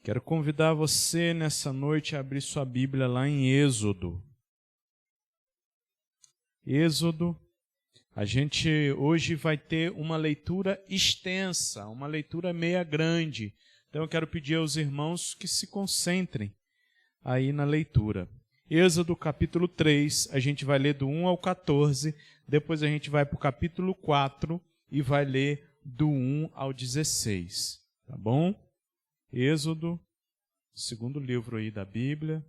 Quero convidar você nessa noite a abrir sua Bíblia lá em Êxodo. Êxodo, a gente hoje vai ter uma leitura extensa, uma leitura meia grande. Então eu quero pedir aos irmãos que se concentrem aí na leitura. Êxodo capítulo 3, a gente vai ler do 1 ao 14, depois a gente vai para o capítulo 4 e vai ler do 1 ao 16, tá bom? Êxodo, segundo livro aí da Bíblia.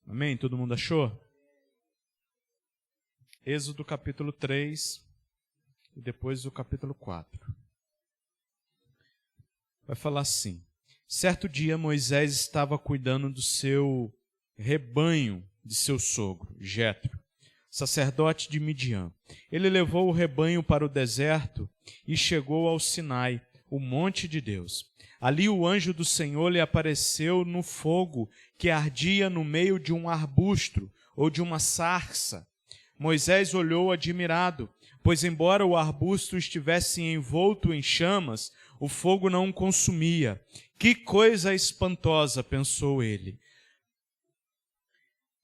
Amém? Todo mundo achou? Êxodo capítulo 3 e depois o capítulo 4. Vai falar assim: certo dia Moisés estava cuidando do seu rebanho de seu sogro, Jetro, sacerdote de Midian. Ele levou o rebanho para o deserto e chegou ao Sinai, o monte de Deus. Ali o anjo do Senhor lhe apareceu no fogo que ardia no meio de um arbusto ou de uma sarça. Moisés olhou admirado, pois embora o arbusto estivesse envolto em chamas, o fogo não o consumia. Que coisa espantosa, pensou ele.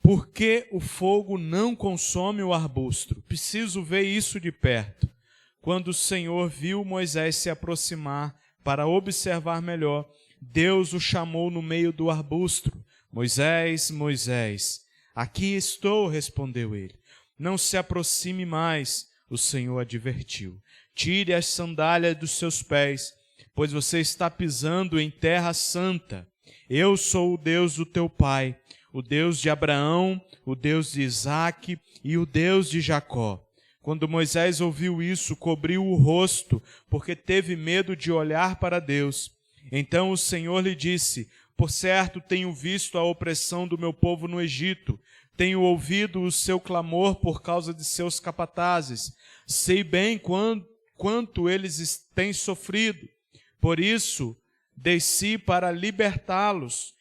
Por que o fogo não consome o arbusto? Preciso ver isso de perto. Quando o Senhor viu Moisés se aproximar para observar melhor, Deus o chamou no meio do arbusto. Moisés, Moisés. Aqui estou, respondeu ele. Não se aproxime mais, o Senhor advertiu. Tire as sandálias dos seus pés, pois você está pisando em terra santa. Eu sou o Deus do teu pai, o Deus de Abraão, o Deus de Isaque e o Deus de Jacó. Quando Moisés ouviu isso, cobriu o rosto, porque teve medo de olhar para Deus. Então o Senhor lhe disse: por certo tenho visto a opressão do meu povo no Egito, tenho ouvido o seu clamor por causa de seus capatazes, sei bem quanto eles têm sofrido. Por isso desci para libertá-los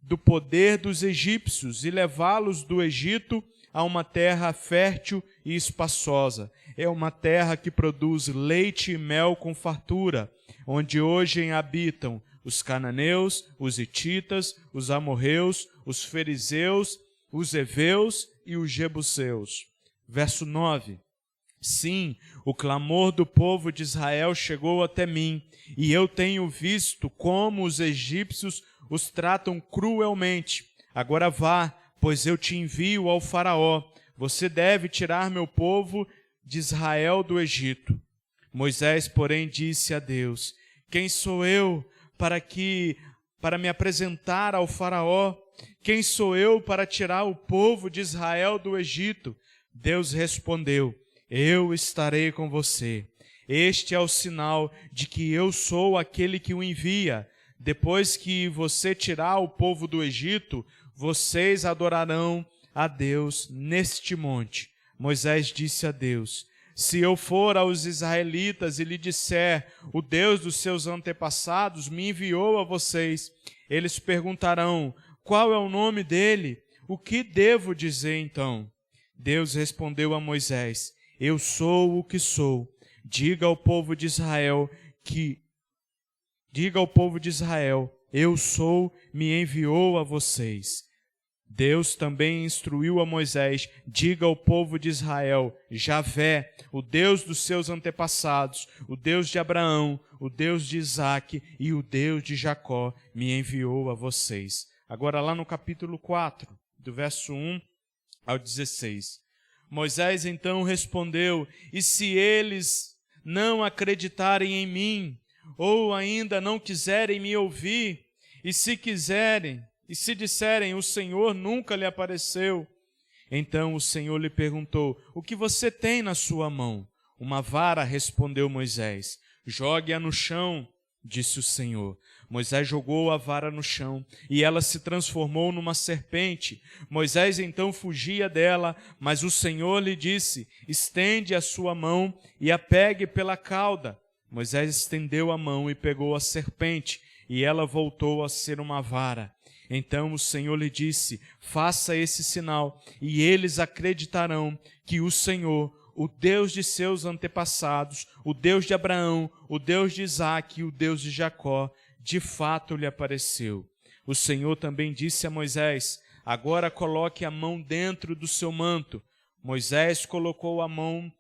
do poder dos egípcios e levá-los do Egito a uma terra fértil e espaçosa. É uma terra que produz leite e mel com fartura, onde hoje habitam os cananeus, os hititas, os amorreus, os fariseus, os heveus e os jebuseus. Verso 9. Sim, o clamor do povo de Israel chegou até mim, e eu tenho visto como os egípcios os tratam cruelmente. Agora vá, pois eu te envio ao faraó. Você deve tirar meu povo de Israel do Egito. Moisés, porém, disse a Deus: quem sou eu para me apresentar ao faraó? Quem sou eu para tirar o povo de Israel do Egito? Deus respondeu: eu estarei com você. Este é o sinal de que eu sou aquele que o envia. Depois que você tirar o povo do Egito, vocês adorarão a Deus neste monte. Moisés disse a Deus: se eu for aos israelitas e lhe disser, o Deus dos seus antepassados me enviou a vocês, eles perguntarão, qual é o nome dele? O que devo dizer então? Deus respondeu a Moisés: eu sou o que sou. Diga ao povo de Israel, eu sou, me enviou a vocês. Deus também instruiu a Moisés: diga ao povo de Israel, Javé, o Deus dos seus antepassados, o Deus de Abraão, o Deus de Isaque e o Deus de Jacó, me enviou a vocês. Agora lá no capítulo 4, do verso 1 ao 16. Moisés então respondeu: e se eles não acreditarem em mim, ou ainda não quiserem me ouvir, e se disserem, o Senhor nunca lhe apareceu? Então o Senhor lhe perguntou: o que você tem na sua mão? Uma vara, respondeu Moisés. Jogue-a no chão, disse o Senhor. Moisés jogou a vara no chão, e ela se transformou numa serpente. Moisés então fugia dela, mas o Senhor lhe disse: estende a sua mão e a pegue pela cauda. Moisés estendeu a mão e pegou a serpente, e ela voltou a ser uma vara. Então o Senhor lhe disse: faça esse sinal, e eles acreditarão que o Senhor, o Deus de seus antepassados, o Deus de Abraão, o Deus de Isaque e o Deus de Jacó, de fato lhe apareceu. O Senhor também disse a Moisés: agora coloque a mão dentro do seu manto. Moisés colocou a mão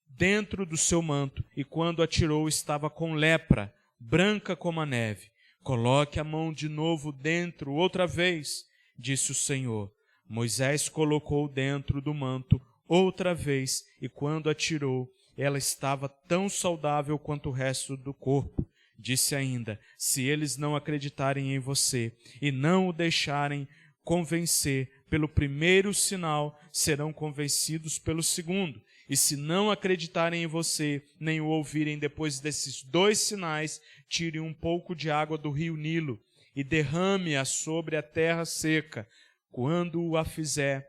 dentro do seu manto, e quando a tirou estava com lepra, branca como a neve. Coloque a mão de novo dentro outra vez, disse o Senhor. Moisés colocou dentro do manto outra vez, e quando a tirou, ela estava tão saudável quanto o resto do corpo. Disse ainda: se eles não acreditarem em você e não o deixarem convencer pelo primeiro sinal, serão convencidos pelo segundo. E se não acreditarem em você, nem o ouvirem depois desses 2 sinais, tire um pouco de água do rio Nilo e derrame-a sobre a terra seca. Quando a fizer,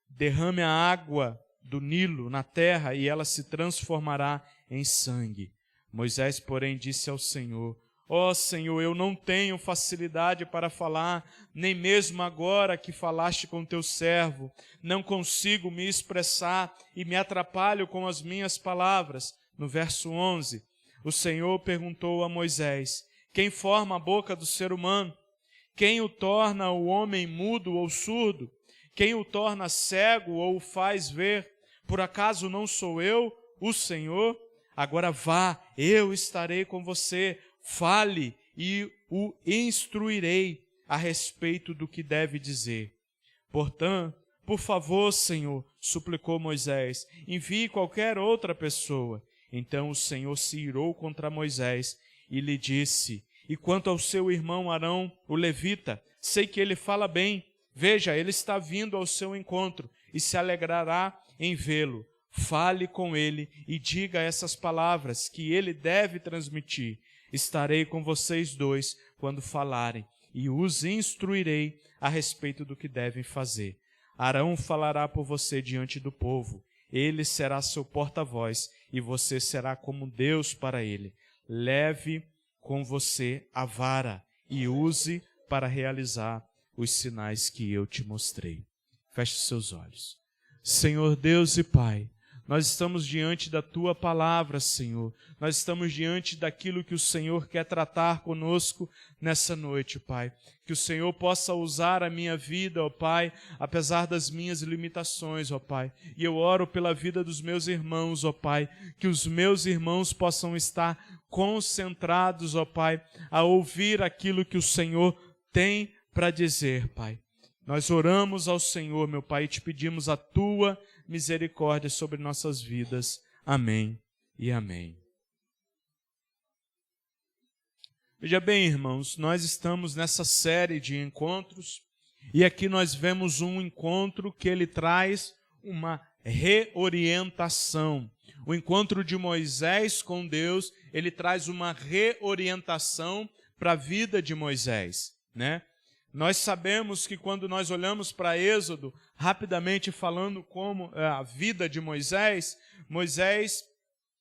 derrame a água do Nilo na terra e ela se transformará em sangue. Moisés, porém, disse ao Senhor: ó Senhor, eu não tenho facilidade para falar, nem mesmo agora que falaste com teu servo. Não consigo me expressar e me atrapalho com as minhas palavras. No verso 11, o Senhor perguntou a Moisés: quem forma a boca do ser humano? Quem o torna o homem mudo ou surdo? Quem o torna cego ou o faz ver? Por acaso não sou eu, o Senhor? Agora vá, eu estarei com você. Fale e o instruirei a respeito do que deve dizer. Portanto, por favor, Senhor, suplicou Moisés, envie qualquer outra pessoa. Então o Senhor se irou contra Moisés e lhe disse: e quanto ao seu irmão Arão, o levita, sei que ele fala bem. Veja, ele está vindo ao seu encontro e se alegrará em vê-lo. Fale com ele e diga essas palavras que ele deve transmitir. Estarei com vocês 2 quando falarem e os instruirei a respeito do que devem fazer. Arão falará por você diante do povo. Ele será seu porta-voz e você será como Deus para ele. Leve com você a vara e use para realizar os sinais que eu te mostrei. Feche seus olhos. Senhor Deus e Pai, nós estamos diante da Tua palavra, Senhor. Nós estamos diante daquilo que o Senhor quer tratar conosco nessa noite, Pai. Que o Senhor possa usar a minha vida, ó Pai, apesar das minhas limitações, ó Pai. E eu oro pela vida dos meus irmãos, ó Pai. Que os meus irmãos possam estar concentrados, ó Pai, a ouvir aquilo que o Senhor tem para dizer, Pai. Nós oramos ao Senhor, meu Pai, e te pedimos a Tua misericórdia sobre nossas vidas. Amém e amém. Veja bem, irmãos, nós estamos nessa série de encontros e aqui nós vemos um encontro que ele traz uma reorientação. O encontro de Moisés com Deus, ele traz uma reorientação para a vida de Moisés, né? Nós sabemos que quando nós olhamos para Êxodo, rapidamente falando como a vida de Moisés,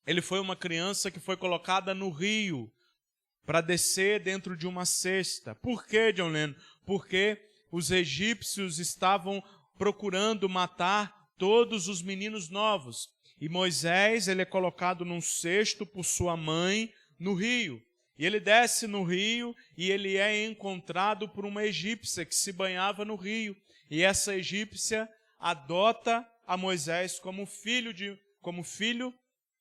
ele foi uma criança que foi colocada no rio para descer dentro de uma cesta. Por quê, John Lennon? Porque os egípcios estavam procurando matar todos os meninos novos. E Moisés, ele é colocado num cesto por sua mãe no rio. E ele desce no rio e ele é encontrado por uma egípcia que se banhava no rio. E essa egípcia adota a Moisés como filho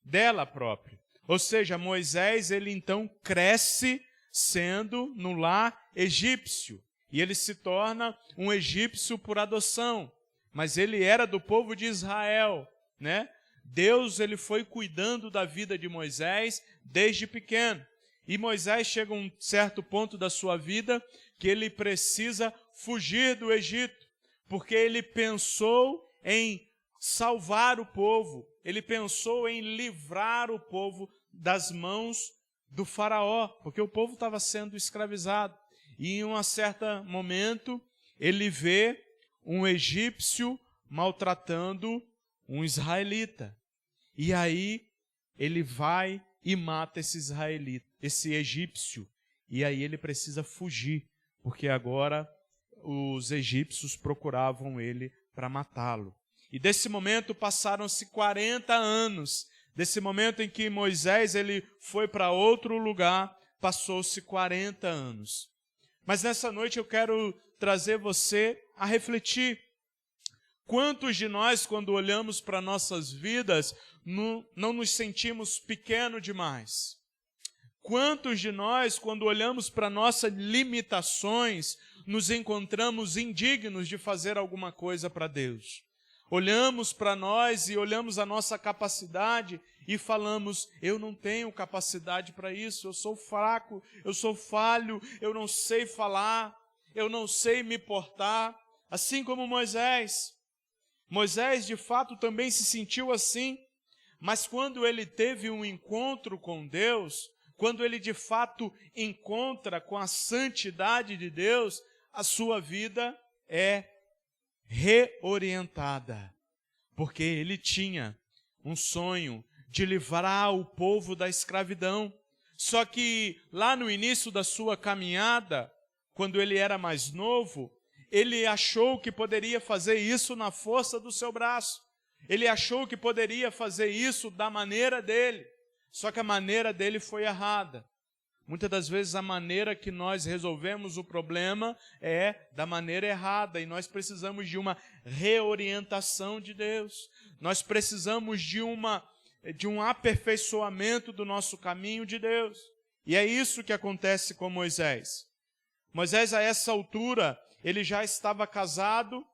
dela própria. Ou seja, Moisés, ele então cresce sendo no lar egípcio. E ele se torna um egípcio por adoção. Mas ele era do povo de Israel, né? Deus, ele foi cuidando da vida de Moisés desde pequeno. E Moisés chega a um certo ponto da sua vida que ele precisa fugir do Egito, porque ele pensou em salvar o povo, ele pensou em livrar o povo das mãos do faraó, porque o povo estava sendo escravizado. E em um certo momento, ele vê um egípcio maltratando um israelita. E aí, ele vai e mata esse israelita, esse egípcio. E aí ele precisa fugir, porque agora os egípcios procuravam ele para matá-lo. E desse momento passaram-se 40 anos. Desse momento em que Moisés ele foi para outro lugar, passou-se 40 anos. Mas nessa noite eu quero trazer você a refletir. Quantos de nós, quando olhamos para nossas vidas, não nos sentimos pequeno demais? Quantos de nós, quando olhamos para nossas limitações, nos encontramos indignos de fazer alguma coisa para Deus? Olhamos para nós e olhamos a nossa capacidade e falamos, eu não tenho capacidade para isso, eu sou fraco, eu sou falho, eu não sei falar, eu não sei me portar. Assim como Moisés. Moisés, de fato, também se sentiu assim, mas quando ele teve um encontro com Deus, quando ele de fato encontra com a santidade de Deus, a sua vida é reorientada, porque ele tinha um sonho de livrar o povo da escravidão. Só que lá no início da sua caminhada, quando ele era mais novo, ele achou que poderia fazer isso na força do seu braço. Ele achou que poderia fazer isso da maneira dele. Só que a maneira dele foi errada. Muitas das vezes a maneira que nós resolvemos o problema é da maneira errada. E nós precisamos de uma reorientação de Deus. Nós precisamos de um aperfeiçoamento do nosso caminho de Deus. E é isso que acontece com Moisés. Moisés, a essa altura, ele já estava casado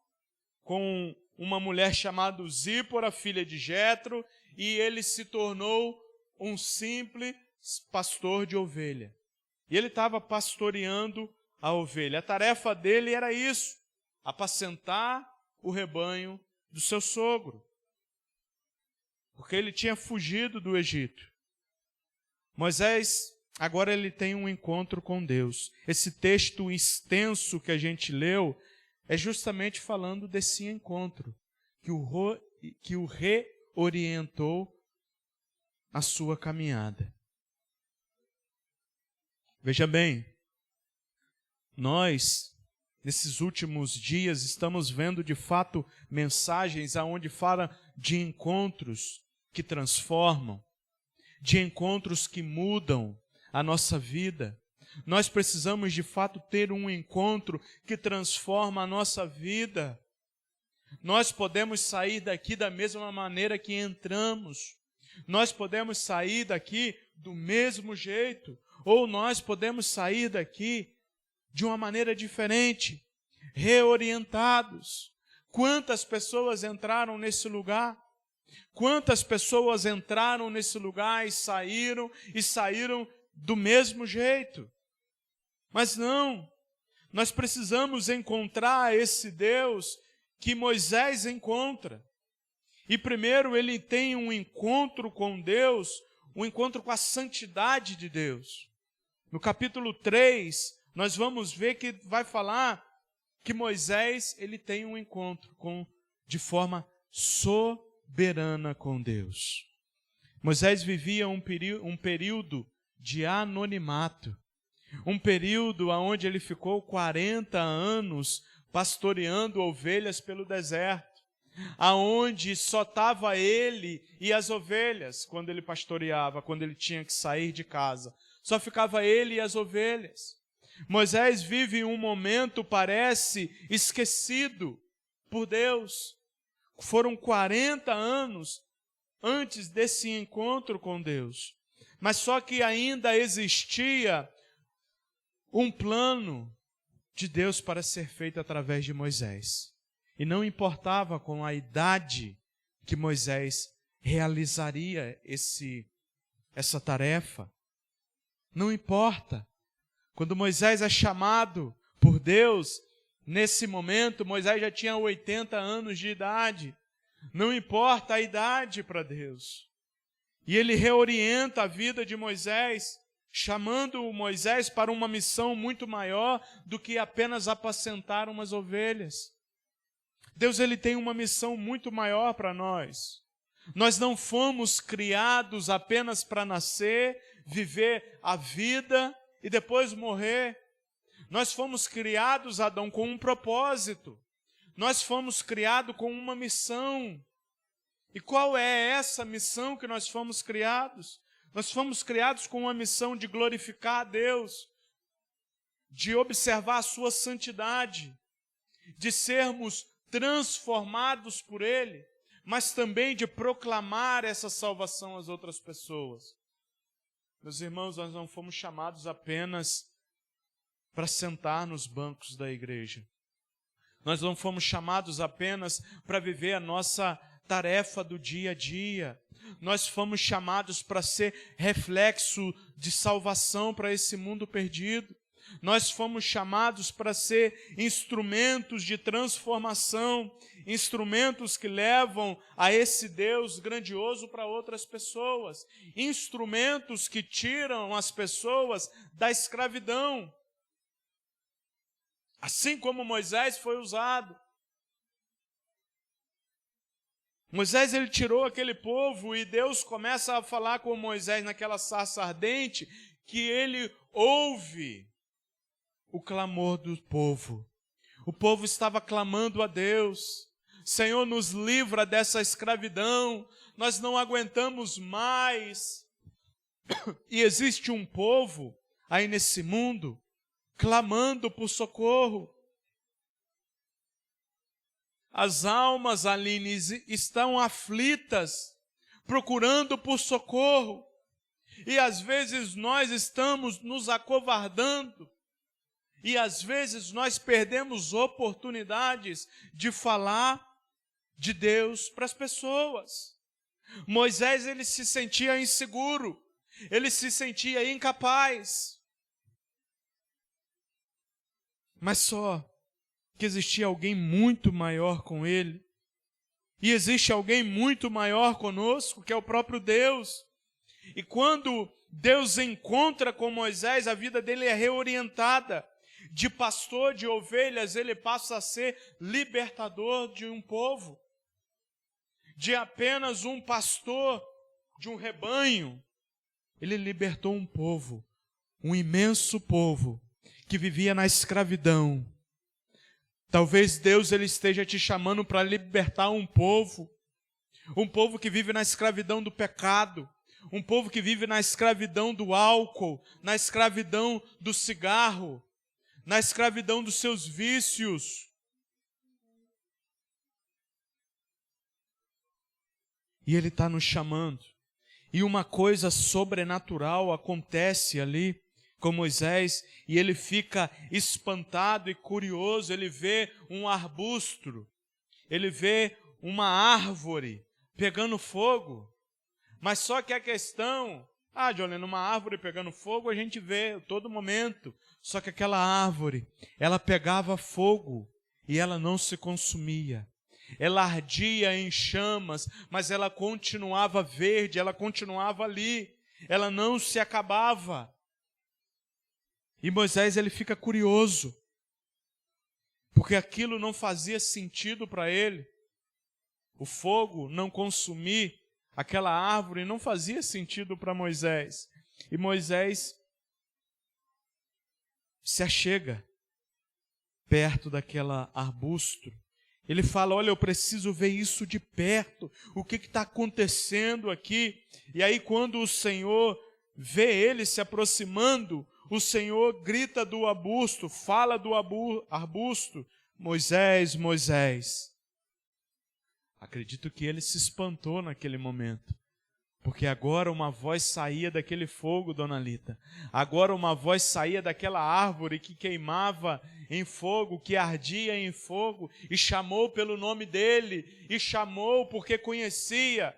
com uma mulher chamada Zípora, filha de Jetro, e ele se tornou um simples pastor de ovelha. E ele estava pastoreando a ovelha. A tarefa dele era isso, apacentar o rebanho do seu sogro, porque ele tinha fugido do Egito. Moisés, agora ele tem um encontro com Deus. Esse texto extenso que a gente leu é justamente falando desse encontro, que o reorientou a sua caminhada. Veja bem, nós, nesses últimos dias, estamos vendo de fato mensagens aonde fala de encontros que transformam, de encontros que mudam a nossa vida. Nós precisamos de fato ter um encontro que transforma a nossa vida. Nós podemos sair daqui da mesma maneira que entramos. Nós podemos sair daqui do mesmo jeito. Ou nós podemos sair daqui de uma maneira diferente, reorientados. Quantas pessoas entraram nesse lugar? Quantas pessoas entraram nesse lugar e saíram do mesmo jeito? Mas não, nós precisamos encontrar esse Deus que Moisés encontra. E primeiro ele tem um encontro com Deus, um encontro com a santidade de Deus. No capítulo 3, nós vamos ver que vai falar que Moisés ele tem um encontro de forma soberana com Deus. Moisés vivia um período de anonimato, um período onde ele ficou 40 anos pastoreando ovelhas pelo deserto, aonde só estava ele e as ovelhas quando ele pastoreava, quando ele tinha que sair de casa. Só ficava ele e as ovelhas. Moisés vive um momento, parece, esquecido por Deus. Foram 40 anos antes desse encontro com Deus. Mas só que ainda existia um plano de Deus para ser feito através de Moisés. E não importava com a idade que Moisés realizaria essa tarefa. Não importa. Quando Moisés é chamado por Deus, nesse momento, Moisés já tinha 80 anos de idade. Não importa a idade para Deus. E ele reorienta a vida de Moisés, chamando Moisés para uma missão muito maior do que apenas apacentar umas ovelhas. Deus ele tem uma missão muito maior para nós. Nós não fomos criados apenas para nascer, viver a vida e depois morrer. Nós fomos criados, Adão, com um propósito. Nós fomos criados com uma missão. E qual é essa missão que nós fomos criados? Nós fomos criados com uma missão de glorificar a Deus, de observar a sua santidade, de sermos transformados por Ele, mas também de proclamar essa salvação às outras pessoas. Meus irmãos, nós não fomos chamados apenas para sentar nos bancos da igreja. Nós não fomos chamados apenas para viver a nossa tarefa do dia a dia. Nós fomos chamados para ser reflexo de salvação para esse mundo perdido. Nós fomos chamados para ser instrumentos de transformação, instrumentos que levam a esse Deus grandioso para outras pessoas, instrumentos que tiram as pessoas da escravidão. Assim como Moisés foi usado. Moisés, ele tirou aquele povo e Deus começa a falar com Moisés naquela sarça ardente, que ele ouve o clamor do povo. O povo estava clamando a Deus: Senhor, nos livra dessa escravidão, nós não aguentamos mais. E existe um povo aí nesse mundo clamando por socorro. As almas, Aline, estão aflitas, procurando por socorro. E às vezes nós estamos nos acovardando. E às vezes nós perdemos oportunidades de falar de Deus para as pessoas. Moisés, ele se sentia inseguro, ele se sentia incapaz. Mas só que existia alguém muito maior com ele. E existe alguém muito maior conosco, que é o próprio Deus. E quando Deus encontra com Moisés, a vida dele é reorientada. De pastor de ovelhas, ele passa a ser libertador de um povo. De apenas um pastor de um rebanho, ele libertou um povo, um imenso povo, que vivia na escravidão. Talvez Deus ele esteja te chamando para libertar um povo que vive na escravidão do pecado, um povo que vive na escravidão do álcool, na escravidão do cigarro, na escravidão dos seus vícios. E Ele está nos chamando. E uma coisa sobrenatural acontece ali com Moisés, e ele fica espantado e curioso. Ele vê um arbusto, ele vê uma árvore pegando fogo. Mas só que a questão, Jolene, uma árvore pegando fogo a gente vê a todo momento. Só que aquela árvore, ela pegava fogo e ela não se consumia. Ela ardia em chamas, mas ela continuava verde, ela continuava ali. Ela não se acabava. E Moisés, ele fica curioso, porque aquilo não fazia sentido para ele. O fogo não consumir aquela árvore não fazia sentido para Moisés. E Moisés se achega perto daquela arbusto. Ele fala: olha, eu preciso ver isso de perto. O que está acontecendo aqui? E aí quando o Senhor vê ele se aproximando, o Senhor grita do arbusto, fala do arbusto: Moisés, Moisés. Acredito que ele se espantou naquele momento, porque agora uma voz saía daquele fogo, dona Lita. Agora uma voz saía daquela árvore que queimava em fogo, que ardia em fogo, e chamou pelo nome dele, e chamou porque conhecia.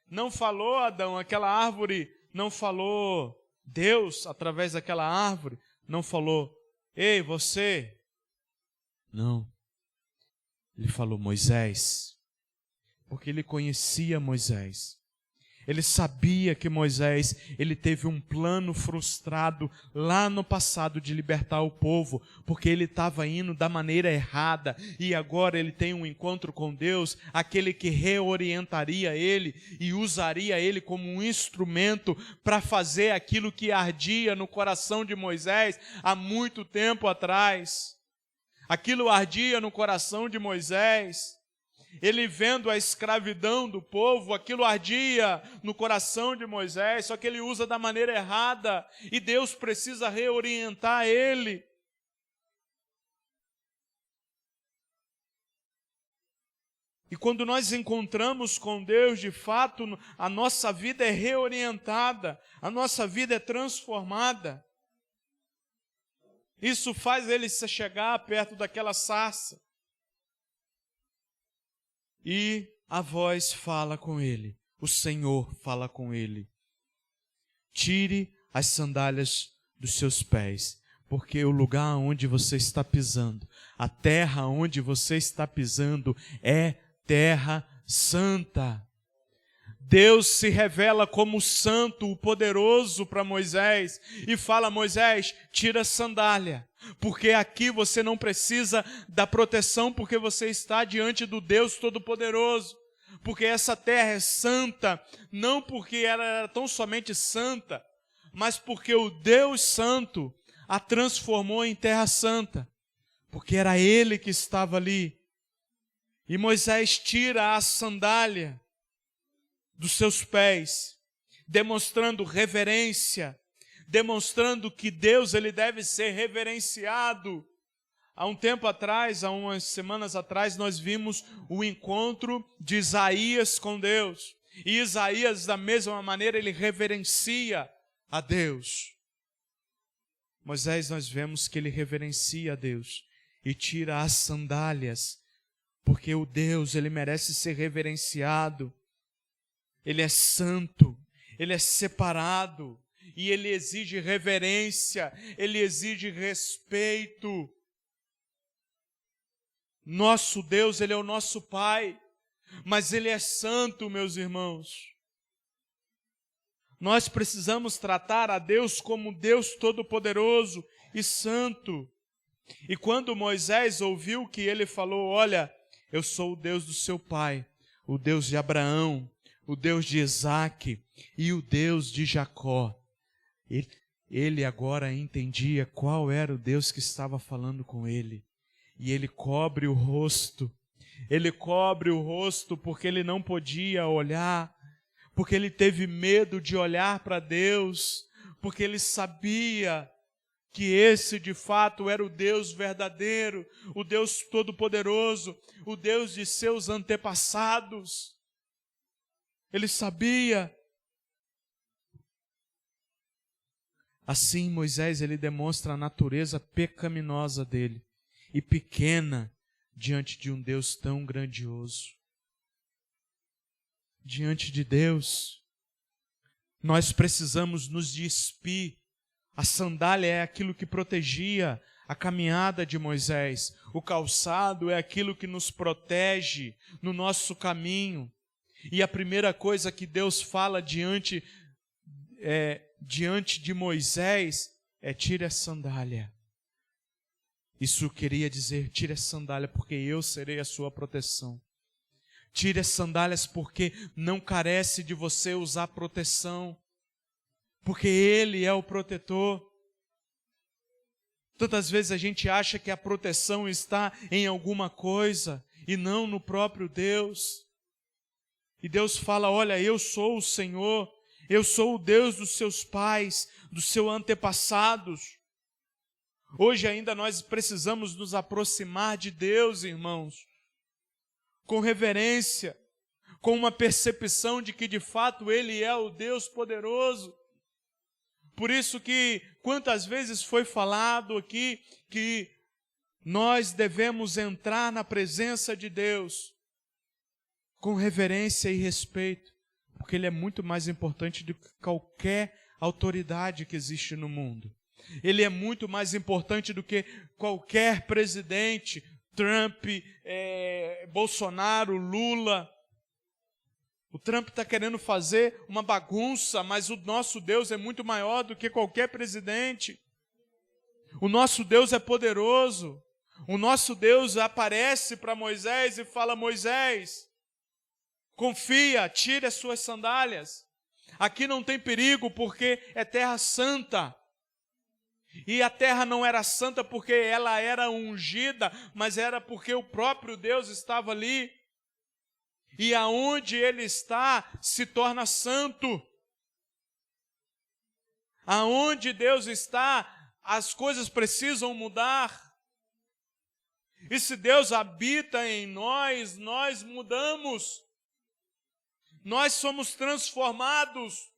Não falou Adão, aquela árvore não falou Deus através daquela árvore, não falou: ei, você. Não. Ele falou: Moisés. Porque ele conhecia Moisés. Ele sabia que Moisés, ele teve um plano frustrado lá no passado de libertar o povo, porque ele estava indo da maneira errada, e agora ele tem um encontro com Deus, aquele que reorientaria ele e usaria ele como um instrumento para fazer aquilo que ardia no coração de Moisés há muito tempo atrás. Aquilo ardia no coração de Moisés. Ele vendo a escravidão do povo, aquilo ardia no coração de Moisés, só que ele usa da maneira errada e Deus precisa reorientar ele. E quando nós encontramos com Deus, de fato, a nossa vida é reorientada, a nossa vida é transformada. Isso faz ele se chegar perto daquela sarça. E a voz fala com ele, o Senhor fala com ele. Tire as sandálias dos seus pés, porque o lugar onde você está pisando, a terra onde você está pisando é terra santa. Deus se revela como santo, o poderoso para Moisés e fala: Moisés, tira a sandália, porque aqui você não precisa da proteção, porque você está diante do Deus Todo-Poderoso, porque essa terra é santa, não porque ela era tão somente santa, mas porque o Deus Santo a transformou em terra santa, porque era Ele que estava ali. E Moisés tira a sandália dos seus pés, demonstrando reverência, demonstrando que Deus ele deve ser reverenciado. Há um tempo atrás, há umas semanas atrás, nós vimos o encontro de Isaías com Deus. E Isaías, da mesma maneira, ele reverencia a Deus. Moisés, nós vemos que ele reverencia a Deus e tira as sandálias, porque o Deus, ele merece ser reverenciado. Ele é santo, ele é separado, e ele exige reverência, ele exige respeito. Nosso Deus, ele é o nosso Pai, mas ele é santo, meus irmãos. Nós precisamos tratar a Deus como Deus Todo-Poderoso e Santo. E quando Moisés ouviu que ele falou: olha, eu sou o Deus do seu pai, o Deus de Abraão, o Deus de Isaque e o Deus de Jacó. Ele agora entendia qual era o Deus que estava falando com ele. E ele cobre o rosto. Ele cobre o rosto porque ele não podia olhar, porque ele teve medo de olhar para Deus, porque ele sabia que esse de fato era o Deus verdadeiro, o Deus Todo-Poderoso, o Deus de seus antepassados. Ele sabia. Assim, Moisés, ele demonstra a natureza pecaminosa dele e pequena diante de um Deus tão grandioso. Diante de Deus, nós precisamos nos despir. A sandália é aquilo que protegia a caminhada de Moisés. O calçado é aquilo que nos protege no nosso caminho. E a primeira coisa que Deus fala diante de Moisés é: tire a sandália. Isso queria dizer: tire a sandália, porque eu serei a sua proteção. Tire as sandálias, porque não carece de você usar proteção, porque Ele é o protetor. Tantas vezes a gente acha que a proteção está em alguma coisa e não no próprio Deus. E Deus fala: olha, eu sou o Senhor, eu sou o Deus dos seus pais, dos seus antepassados. Hoje ainda nós precisamos nos aproximar de Deus, irmãos, com reverência, com uma percepção de que de fato Ele é o Deus poderoso. Por isso que quantas vezes foi falado aqui que nós devemos entrar na presença de Deus com reverência e respeito, porque Ele é muito mais importante do que qualquer autoridade que existe no mundo. Ele é muito mais importante do que qualquer presidente, Trump, Bolsonaro, Lula. O Trump está querendo fazer uma bagunça, mas o nosso Deus é muito maior do que qualquer presidente. O nosso Deus é poderoso. O nosso Deus aparece para Moisés e fala: Moisés, confia, tire as suas sandálias. Aqui não tem perigo, porque é terra santa. E a terra não era santa porque ela era ungida, mas era porque o próprio Deus estava ali. E aonde ele está se torna santo. Aonde Deus está, as coisas precisam mudar. E se Deus habita em nós, nós mudamos. Nós somos transformados.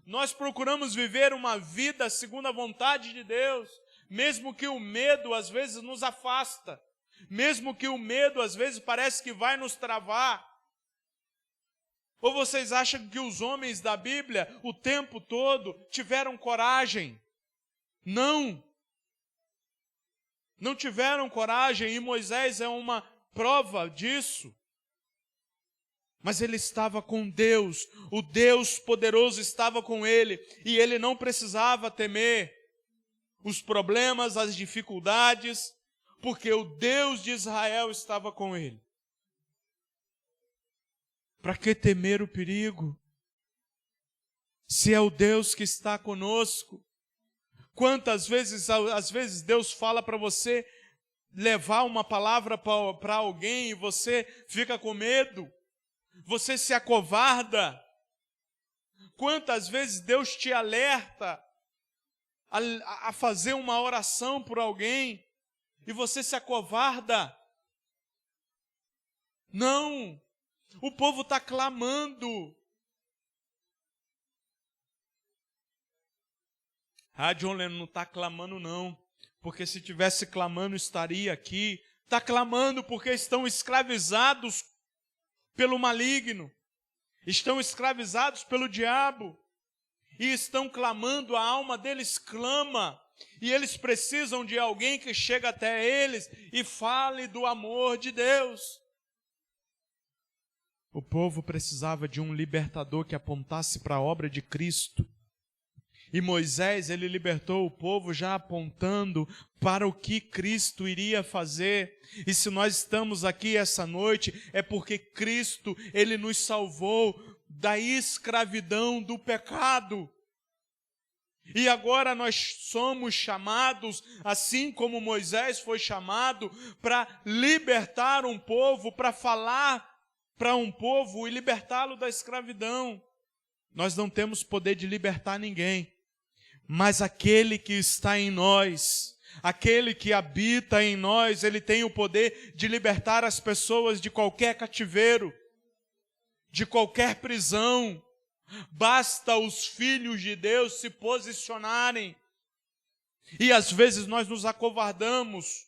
Nós procuramos viver uma vida segundo a vontade de Deus, mesmo que o medo às vezes nos afasta, mesmo que o medo às vezes parece que vai nos travar. Ou vocês acham que os homens da Bíblia o tempo todo tiveram coragem? Não. Não tiveram coragem, e Moisés é uma prova disso. Mas ele estava com Deus, o Deus poderoso estava com ele, e ele não precisava temer os problemas, as dificuldades, porque o Deus de Israel estava com ele. Para que temer o perigo? Se é o Deus que está conosco. Quantas vezes, às vezes Deus fala para você levar uma palavra para alguém e você fica com medo? Você se acovarda? Quantas vezes Deus te alerta a fazer uma oração por alguém e você se acovarda? Não, o povo está clamando. John Lennon não está clamando não, porque se tivesse clamando estaria aqui. Está clamando porque estão escravizados pelo maligno, estão escravizados pelo diabo, e estão clamando, a alma deles clama, e eles precisam de alguém que chegue até eles e fale do amor de Deus. O povo precisava de um libertador que apontasse para a obra de Cristo. E Moisés, ele libertou o povo já apontando para o que Cristo iria fazer. E se nós estamos aqui essa noite, é porque Cristo, ele nos salvou da escravidão do pecado. E agora nós somos chamados, assim como Moisés foi chamado, para libertar um povo, para falar para um povo e libertá-lo da escravidão. Nós não temos poder de libertar ninguém. Mas aquele que está em nós, aquele que habita em nós, ele tem o poder de libertar as pessoas de qualquer cativeiro, de qualquer prisão. Basta os filhos de Deus se posicionarem. E às vezes nós nos acovardamos.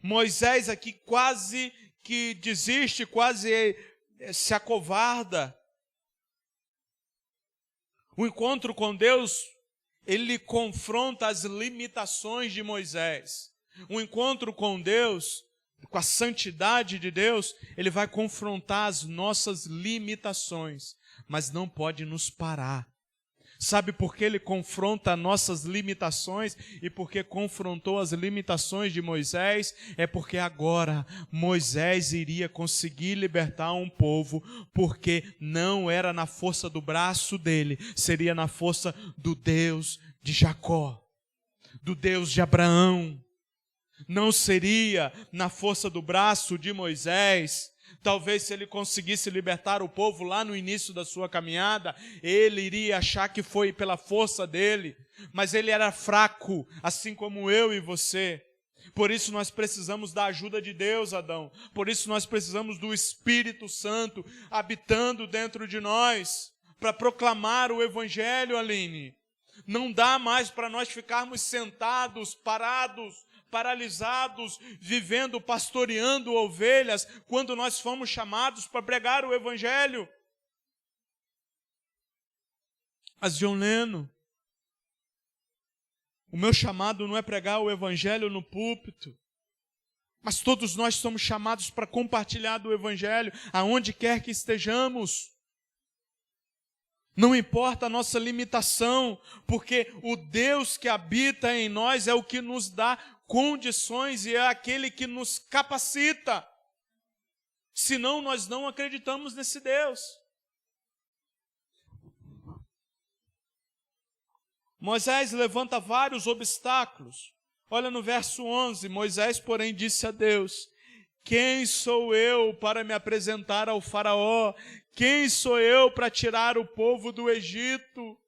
Moisés aqui quase que desiste, quase se acovarda. O encontro com Deus, ele confronta as limitações de Moisés. O encontro com Deus, com a santidade de Deus, ele vai confrontar as nossas limitações, mas não pode nos parar. Sabe por que ele confronta nossas limitações e porque confrontou as limitações de Moisés? É porque agora Moisés iria conseguir libertar um povo, porque não era na força do braço dele, seria na força do Deus de Jacó, do Deus de Abraão. Não seria na força do braço de Moisés. Talvez se ele conseguisse libertar o povo lá no início da sua caminhada, ele iria achar que foi pela força dele, mas ele era fraco, assim como eu e você. Por isso nós precisamos da ajuda de Deus, Adão. Por isso nós precisamos do Espírito Santo habitando dentro de nós, para proclamar o Evangelho, Aline. Não dá mais para nós ficarmos sentados, parados, paralisados, vivendo, pastoreando ovelhas, quando nós fomos chamados para pregar o Evangelho. Mas John Lennon, o meu chamado não é pregar o Evangelho no púlpito, mas todos nós somos chamados para compartilhar do Evangelho, aonde quer que estejamos. Não importa a nossa limitação, porque o Deus que habita em nós é o que nos dá condições e é aquele que nos capacita. Senão nós não acreditamos nesse Deus. Moisés levanta vários obstáculos. Olha no verso 11, Moisés, porém, disse a Deus: quem sou eu para me apresentar ao faraó? Quem sou eu para tirar o povo do Egito?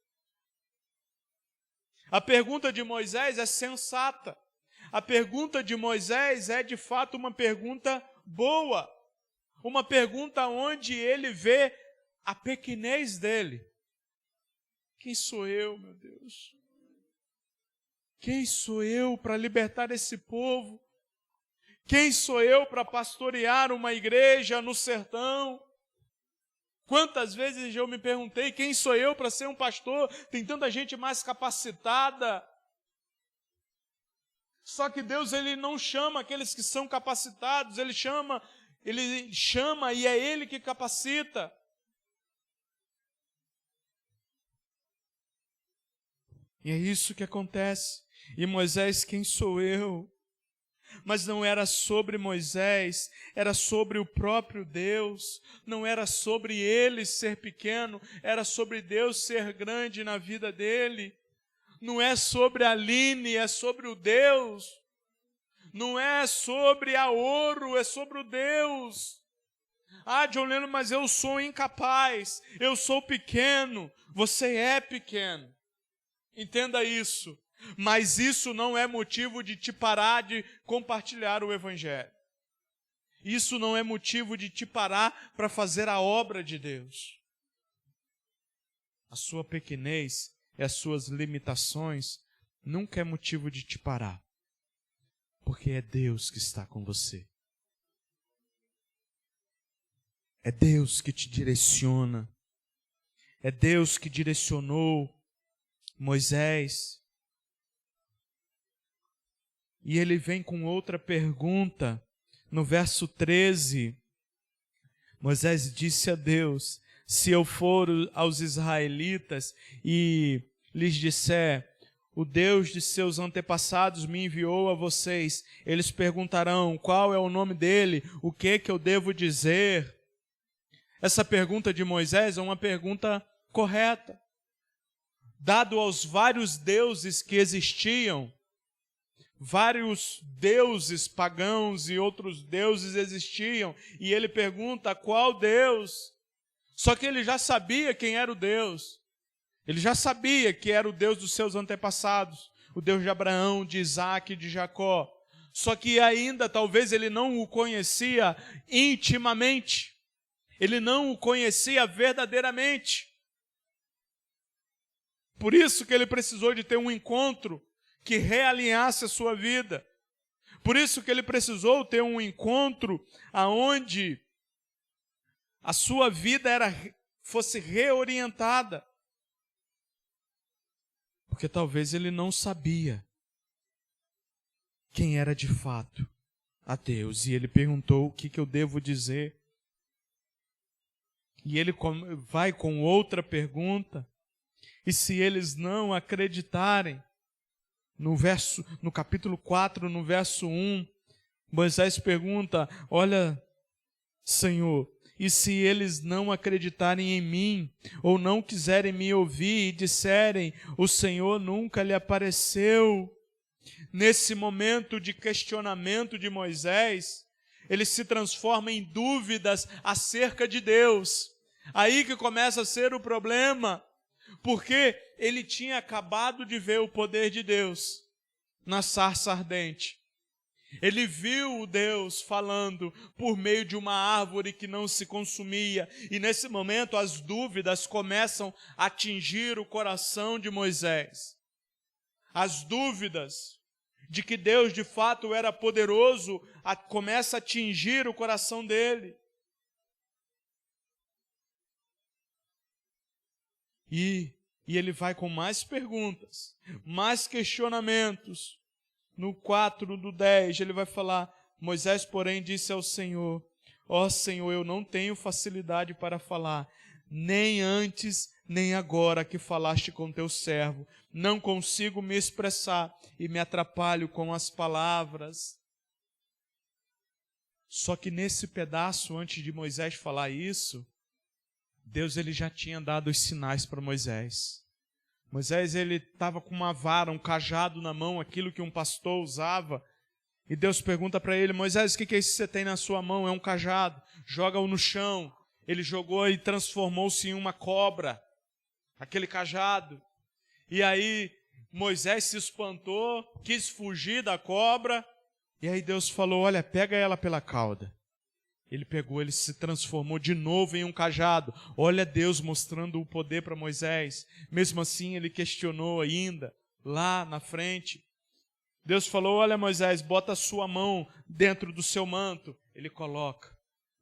A pergunta de Moisés é sensata. A pergunta de Moisés é, de fato, uma pergunta boa. Uma pergunta onde ele vê a pequenez dele. Quem sou eu, meu Deus? Quem sou eu para libertar esse povo? Quem sou eu para pastorear uma igreja no sertão? Quantas vezes eu me perguntei, quem sou eu para ser um pastor? Tem tanta gente mais capacitada. Só que Deus, ele não chama aqueles que são capacitados, ele chama e é ele que capacita. E é isso que acontece. E Moisés, quem sou eu? Mas não era sobre Moisés, era sobre o próprio Deus. Não era sobre ele ser pequeno, era sobre Deus ser grande na vida dele. Não é sobre a Aline, é sobre o Deus. Não é sobre a Ouro, é sobre o Deus. Ah, John Lennon, mas eu sou incapaz, eu sou pequeno. Você é pequeno. Entenda isso. Mas isso não é motivo de te parar de compartilhar o Evangelho. Isso não é motivo de te parar para fazer a obra de Deus. A sua pequenez e as suas limitações nunca é motivo de te parar. Porque é Deus que está com você. É Deus que te direciona. É Deus que direcionou Moisés. E ele vem com outra pergunta. No verso 13, Moisés disse a Deus: se eu for aos israelitas e lhes disser, o Deus de seus antepassados me enviou a vocês, eles perguntarão, qual é o nome dele? O que eu devo dizer? Essa pergunta de Moisés é uma pergunta correta. Dado aos vários deuses que existiam, vários deuses pagãos e outros deuses existiam, e ele pergunta qual Deus? Só que ele já sabia quem era o Deus. Ele já sabia que era o Deus dos seus antepassados, o Deus de Abraão, de Isaac e de Jacó. Só que ainda talvez ele não o conhecia intimamente. Ele não o conhecia verdadeiramente. Por isso que ele precisou de ter um encontro que realinhasse a sua vida. Por isso que ele precisou ter um encontro aonde a sua vida fosse reorientada. Porque talvez ele não sabia quem era de fato a Deus. E ele perguntou, o que eu devo dizer? E ele vai com outra pergunta. E se eles não acreditarem, no capítulo 4, no verso 1, Moisés pergunta, olha, Senhor, e se eles não acreditarem em mim, ou não quiserem me ouvir e disserem, o Senhor nunca lhe apareceu? Nesse momento de questionamento de Moisés, ele se transforma em dúvidas acerca de Deus. Aí que começa a ser o problema, porque ele tinha acabado de ver o poder de Deus na sarça ardente. Ele viu o Deus falando por meio de uma árvore que não se consumia. E nesse momento as dúvidas começam a atingir o coração de Moisés. As dúvidas de que Deus de fato era poderoso começa a atingir o coração dele. E ele vai com mais perguntas, mais questionamentos. No 4 do 10, ele vai falar, Moisés, porém, disse ao Senhor, ó Senhor, eu não tenho facilidade para falar, nem antes, nem agora que falaste com teu servo. Não consigo me expressar e me atrapalho com as palavras. Só que nesse pedaço, antes de Moisés falar isso, Deus ele já tinha dado os sinais para Moisés. Moisés, ele estava com uma vara, um cajado na mão, aquilo que um pastor usava. E Deus pergunta para ele: Moisés, o que é isso que você tem na sua mão? É um cajado. Joga-o no chão. Ele jogou e transformou-se em uma cobra, aquele cajado. E aí Moisés se espantou, quis fugir da cobra. E aí Deus falou: olha, pega ela pela cauda. Ele pegou, ele se transformou de novo em um cajado. Olha Deus mostrando o poder para Moisés. Mesmo assim ele questionou ainda, lá na frente. Deus falou: olha Moisés, bota a sua mão dentro do seu manto. Ele coloca.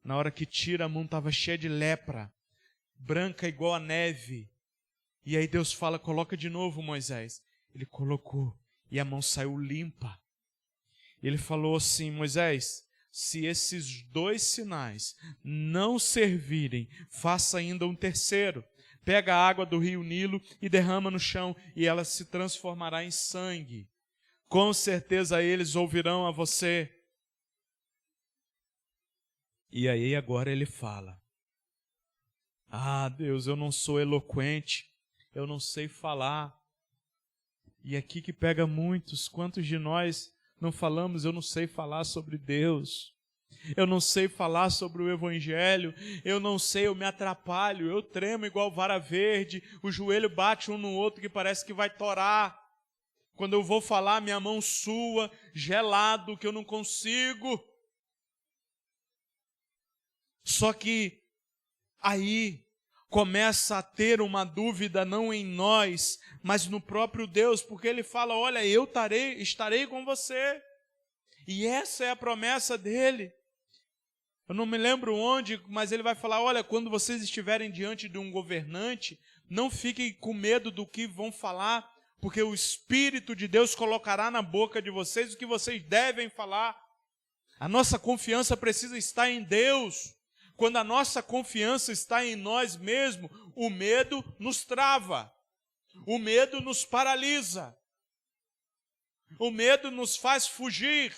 Na hora que tira, a mão estava cheia de lepra, branca igual a neve. E aí Deus fala: coloca de novo, Moisés. Ele colocou e a mão saiu limpa. Ele falou assim: Moisés, se esses 2 sinais não servirem, faça ainda um terceiro. Pega a água do rio Nilo e derrama no chão, e ela se transformará em sangue. Com certeza eles ouvirão a você. E aí agora ele fala: ah, Deus, eu não sou eloquente, eu não sei falar. E aqui que pega muitos, quantos de nós não falamos: eu não sei falar sobre Deus, eu não sei falar sobre o Evangelho, eu não sei, eu me atrapalho, eu tremo igual vara verde, o joelho bate um no outro que parece que vai torar. Quando eu vou falar, minha mão sua, gelado, que eu não consigo. Só que aí começa a ter uma dúvida não em nós, mas no próprio Deus, porque ele fala: olha, eu estarei com você. E essa é a promessa dele. Eu não me lembro onde, mas ele vai falar: olha, quando vocês estiverem diante de um governante, não fiquem com medo do que vão falar, porque o Espírito de Deus colocará na boca de vocês o que vocês devem falar. A nossa confiança precisa estar em Deus. Quando a nossa confiança está em nós mesmos, o medo nos trava, o medo nos paralisa, o medo nos faz fugir.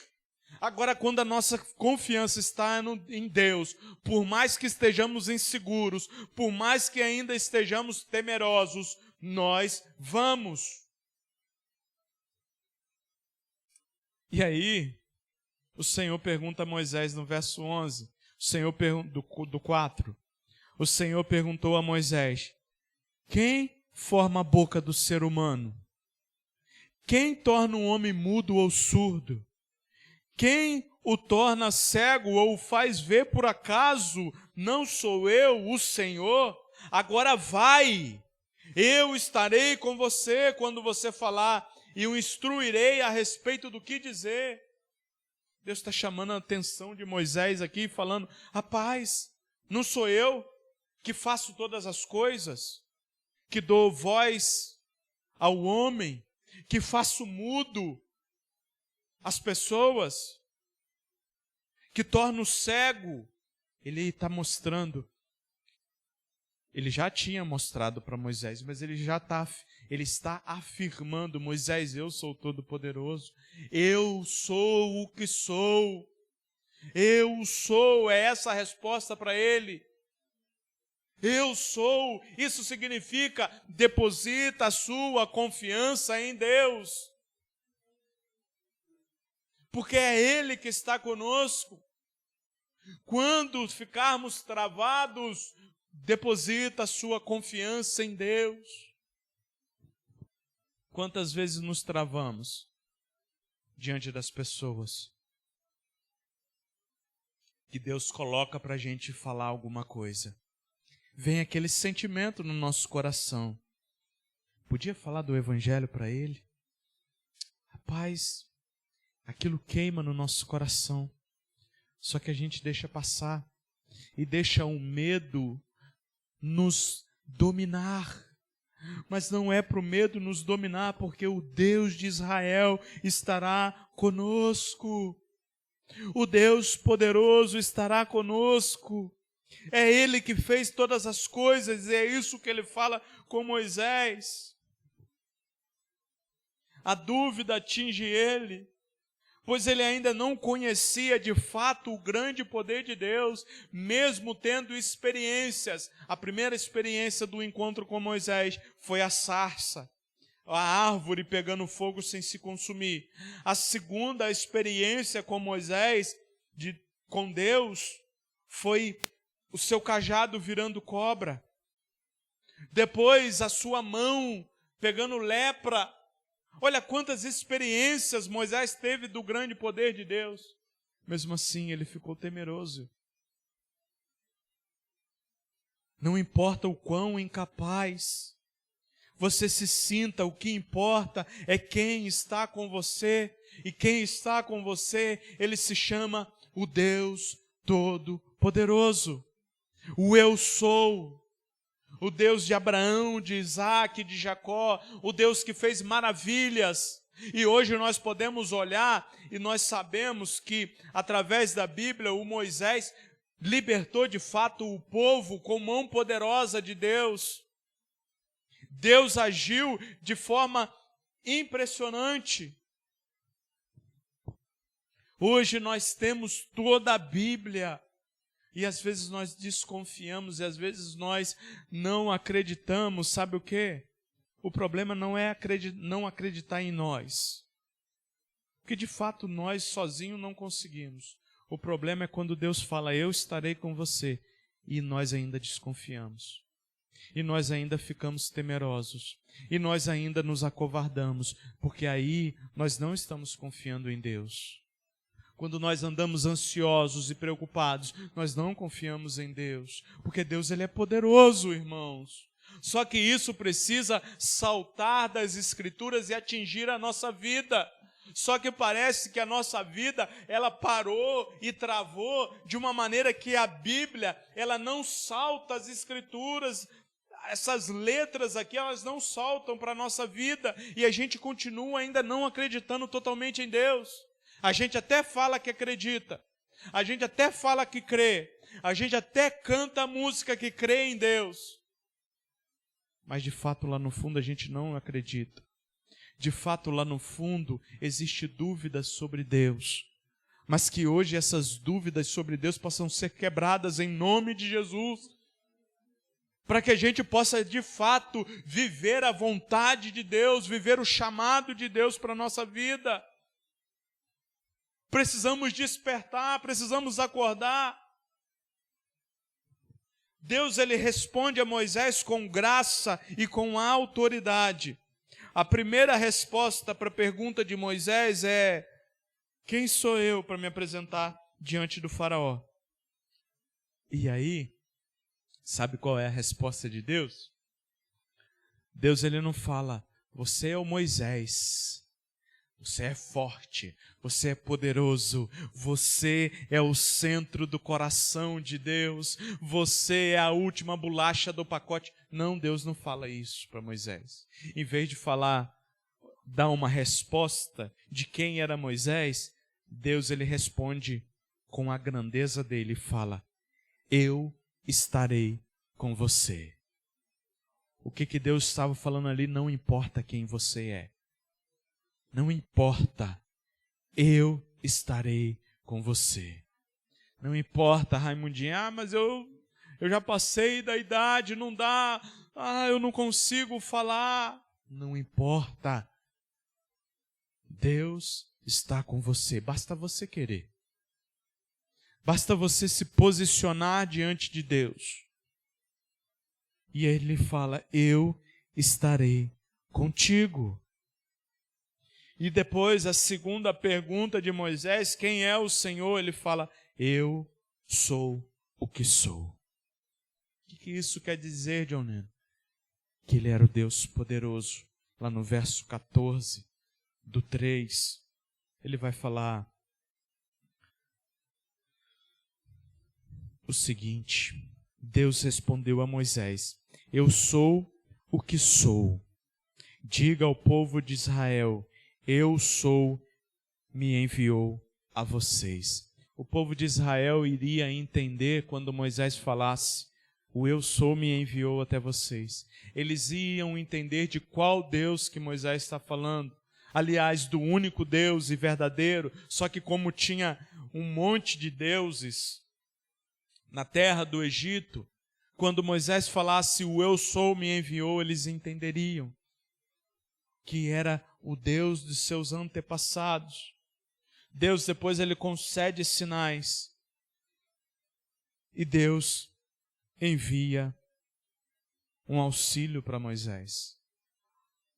Agora, quando a nossa confiança está em Deus, por mais que estejamos inseguros, por mais que ainda estejamos temerosos, nós vamos. E aí, o Senhor pergunta a Moisés no verso 11, do 4, o Senhor perguntou a Moisés: quem forma a boca do ser humano? Quem torna um homem mudo ou surdo? Quem o torna cego ou o faz ver por acaso? Não sou eu, o Senhor? Agora vai, eu estarei com você quando você falar, e o instruirei a respeito do que dizer. Deus está chamando a atenção de Moisés aqui, falando: rapaz, não sou eu que faço todas as coisas, que dou voz ao homem, que faço mudo as pessoas, que torno cego. Ele está mostrando, ele já tinha mostrado para Moisés, mas ele está afirmando: Moisés, eu sou todo-poderoso, eu sou o que sou, eu sou, é essa a resposta para ele. Eu sou, isso significa: deposita a sua confiança em Deus, porque é Ele que está conosco. Quando ficarmos travados, deposita a sua confiança em Deus. Quantas vezes nos travamos diante das pessoas que Deus coloca para a gente falar alguma coisa? Vem aquele sentimento no nosso coração: podia falar do Evangelho para ele? Rapaz, aquilo queima no nosso coração. Só que a gente deixa passar e deixa o medo nos dominar. Mas não é para o medo nos dominar, porque o Deus de Israel estará conosco. O Deus poderoso estará conosco. É Ele que fez todas as coisas, e é isso que Ele fala com Moisés. A dúvida atinge ele, pois ele ainda não conhecia de fato o grande poder de Deus, mesmo tendo experiências. A primeira experiência do encontro com Moisés foi a sarça. a árvore pegando fogo sem se consumir. A segunda experiência com Moisés, com Deus, foi o seu cajado virando cobra. Depois a sua mão pegando lepra. Olha quantas experiências Moisés teve do grande poder de Deus. Mesmo assim, ele ficou temeroso. Não importa o quão incapaz você se sinta, o que importa é quem está com você. E quem está com você, ele se chama o Deus Todo-Poderoso. O Eu Sou. O Deus de Abraão, de Isaac, de Jacó. O Deus que fez maravilhas. E hoje nós podemos olhar e nós sabemos que, através da Bíblia, o Moisés libertou de fato o povo com mão poderosa de Deus. Deus agiu de forma impressionante. Hoje nós temos toda a Bíblia. E às vezes nós desconfiamos, e às vezes nós não acreditamos. Sabe o quê? O problema não é não acreditar em nós. Porque de fato nós sozinhos não conseguimos. O problema é quando Deus fala, eu estarei com você, e nós ainda desconfiamos. E nós ainda ficamos temerosos. E nós ainda nos acovardamos, porque aí nós não estamos confiando em Deus. Quando nós andamos ansiosos e preocupados, nós não confiamos em Deus. Porque Deus, ele é poderoso, irmãos. Só que isso precisa saltar das Escrituras e atingir a nossa vida. Só que parece que a nossa vida, ela parou e travou de uma maneira que a Bíblia, ela não salta as Escrituras. Essas letras aqui, elas não saltam para a nossa vida. E a gente continua ainda não acreditando totalmente em Deus. A gente até fala que acredita. A gente até fala que crê. A gente até canta a música que crê em Deus. Mas de fato lá no fundo a gente não acredita. De fato, lá no fundo, existe dúvidas sobre Deus. Mas que hoje essas dúvidas sobre Deus possam ser quebradas em nome de Jesus. Para que a gente possa, de fato, viver a vontade de Deus, viver o chamado de Deus para a nossa vida. Precisamos despertar, precisamos acordar. Deus, ele responde a Moisés com graça e com autoridade. A primeira resposta para a pergunta de Moisés é: quem sou eu para me apresentar diante do faraó? E aí, sabe qual é a resposta de Deus? Deus, ele não fala, você é o Moisés, você é forte, você é poderoso, você é o centro do coração de Deus, você é a última bolacha do pacote. Não, Deus não fala isso para Moisés. Em vez de falar, dar uma resposta de quem era Moisés, Deus, ele responde com a grandeza dele e fala, eu estarei com você. O que Deus estava falando ali, não importa quem você é. Não importa, eu estarei com você. Não importa, Raimundinho, mas eu já passei da idade, não dá, eu não consigo falar. Não importa, Deus está com você, basta você querer. Basta você se posicionar diante de Deus. E ele fala, eu estarei contigo. E depois a segunda pergunta de Moisés, quem é o Senhor? Ele fala, eu sou o que sou. O que isso quer dizer, John Lennon? Que ele era o Deus poderoso. Lá no verso 14 do 3, ele vai falar o seguinte, Deus respondeu a Moisés, eu sou o que sou. Diga ao povo de Israel, eu sou, me enviou a vocês. O povo de Israel iria entender quando Moisés falasse, o eu sou me enviou até vocês. Eles iam entender de qual Deus que Moisés está falando. Aliás, do único Deus e verdadeiro, só que como tinha um monte de deuses na terra do Egito, quando Moisés falasse, o eu sou me enviou, eles entenderiam. que era o Deus de seus antepassados. Deus depois ele concede sinais. E Deus envia um auxílio para Moisés.